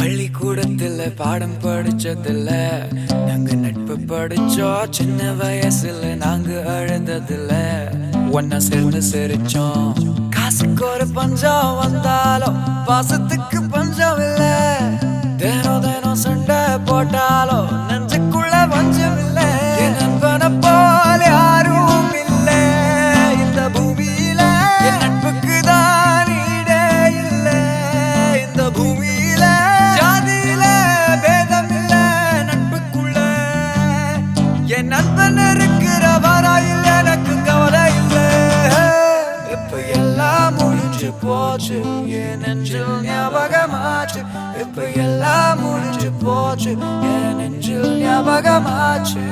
பள்ளிக்கூடத்துல பாடம் படிச்சதில்ல, நாங்க நட்பு படிச்சோம். சின்ன வயசுல நாங்க அழுததில்ல, ஒன்னா சேர்ந்து சிரிச்சோம். காசுக்கு ஒரு பஞ்சம் வந்தாலும் பாசத்துக்கு பஞ்சம் இல்ல. தினம் தினம் சண்டை போட்டாலும் நெஞ்சுக்குள்ள பஞ்சம் இல்ல. என் நண்பனை போல யாரும் இல்ல இந்த பூமியில. என் நட்புக்கு தான் ஈடே இல்ல இந்த பூமியில. ஜாதியில பேதம் இல்ல நட்புக்குள்ள. என் நண்பன் இருக்கிற வரையில் எனக்கு கவலை இல்ல. இப்ப எல்லாம் முடிஞ்சு போச்சு, என் நெஞ்சில் ஞாபகமாச்சு. இப்ப எல்லாம் முடிஞ்சு போச்சு, என் நெஞ்சில் ஞாபகமாச்சு.